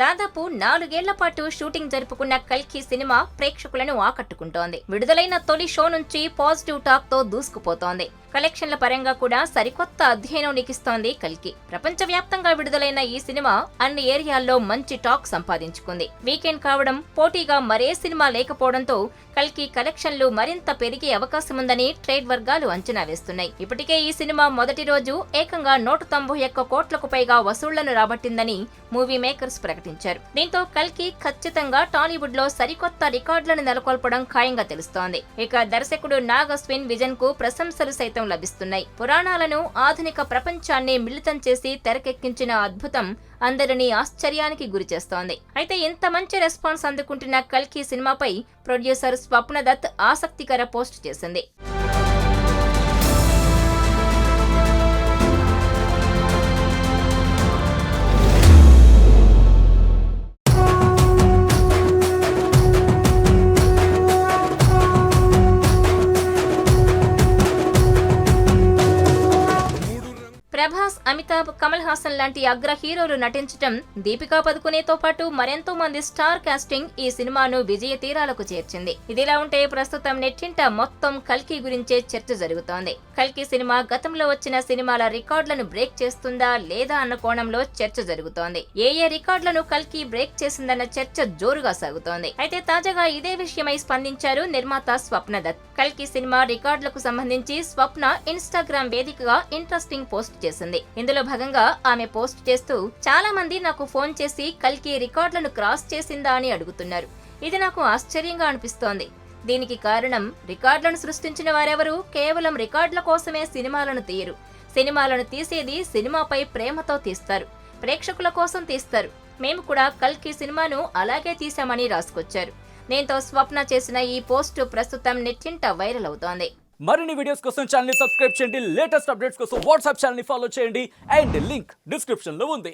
దాదాపు 4 ఏళ్ల పాటు షూటింగ్ జరుపుకున్న కల్కి సినిమా ప్రేక్షకులను ఆకట్టుకుంటోంది. విడుదలైన తొలి షో నుంచి పాజిటివ్ టాక్ తో దూసుకుపోతోంది. కలెక్షన్ల పరంగా కూడా సరికొత్త అధ్యయనం లిఖిస్తోంది కల్కి. ప్రపంచవ్యాప్తంగా విడుదలైన ఈ సినిమా అన్ని ఏరియాల్లో మంచి టాక్ సంపాదించుకుంది. వీకెండ్ కావడం, పోటీగా మరే సినిమా లేకపోవడంతో కల్కి కలెక్షన్లు మరింత పెరిగే అవకాశముందని ట్రేడ్ వర్గాలు అంచనా వేస్తున్నాయి. ఇప్పటికే ఈ సినిమా మొదటి రోజు ఏకంగా 191 కోట్లకు పైగా వసూళ్లను రాబట్టిందని మూవీ మేకర్స్ ప్రకటించారు. దీంతో కల్కి ఖచ్చితంగా టాలీవుడ్ లో సరికొత్త రికార్డులను నెలకొల్పడం ఖాయంగా తెలుస్తోంది. ఇక దర్శకుడు నాగ్ అశ్విన్ విజన్ కు ప్రశంసలు సైతం లభిస్తున్నాయి. పురాణాలను ఆధునిక ప్రపంచాన్ని మిళితం చేసి తెరకెక్కించిన అద్భుతం అందరినీ ఆశ్చర్యానికి గురిచేస్తోంది. అయితే ఇంత మంచి రెస్పాన్స్ అందుకుంటున్న కల్కి సినిమాపై ప్రొడ్యూసర్ స్వప్న దత్ ఆసక్తికర పోస్ట్ చేసింది. ప్రభాస్, అమితాబ్, కమల్ హాసన్ లాంటి అగ్ర హీరోలు నటించడం, దీపికా పదుకునేతో పాటు మరెంతో మంది స్టార్ కాస్టింగ్ ఈ సినిమాను విజయ తీరాలకు చేర్చింది. ఇదిలా ఉంటే ప్రస్తుతం నెట్టింట మొత్తం కల్కి గురించే చర్చ జరుగుతోంది. కల్కి సినిమా గతంలో వచ్చిన సినిమాల రికార్డులను బ్రేక్ చేస్తుందా లేదా అన్న కోణంలో చర్చ జరుగుతోంది. ఏ రికార్డులను కల్కి బ్రేక్ చేసిందన్న చర్చ జోరుగా సాగుతోంది. అయితే తాజాగా ఇదే విషయమై స్పందించారు నిర్మాత స్వప్న దత్. కల్కి సినిమా రికార్డులకు సంబంధించి స్వప్న ఇన్స్టాగ్రామ్ వేదికగా ఇంట్రెస్టింగ్ పోస్ట్ చేసింది. ఇందులో భాగంగా ఆమె పోస్ట్ చేస్తూ, చాలా మంది నాకు ఫోన్ చేసి కల్కి రికార్డులను క్రాస్ చేసిందా అని అడుగుతున్నారు. ఇది నాకు ఆశ్చర్యంగా అనిపిస్తోంది. దీనికి కారణం, రికార్డులను సృష్టించిన వారెవరూ కేవలం రికార్డుల కోసమే సినిమాలను తీయరు. సినిమాలను తీసేది సినిమాపై ప్రేమతో తీస్తారు, ప్రేక్షకుల కోసం తీస్తారు. మేము కూడా కల్కి సినిమాను అలాగే తీశామని రాసుకొచ్చారు. దీంతో స్వప్న చేసిన ఈ పోస్టు ప్రస్తుతం నెట్టింట వైరల్ అవుతోంది. మరిన్ని వీడియోస్ కోసం ఛానల్ ని సబ్స్క్రైబ్ చేయండి. లేటెస్ట్ అప్డేట్స్ కోసం వాట్సాప్ ఛానల్ ని ఫాలో చేయండి. అండ్ లింక్ డిస్క్రిప్షన్ లో ఉంది.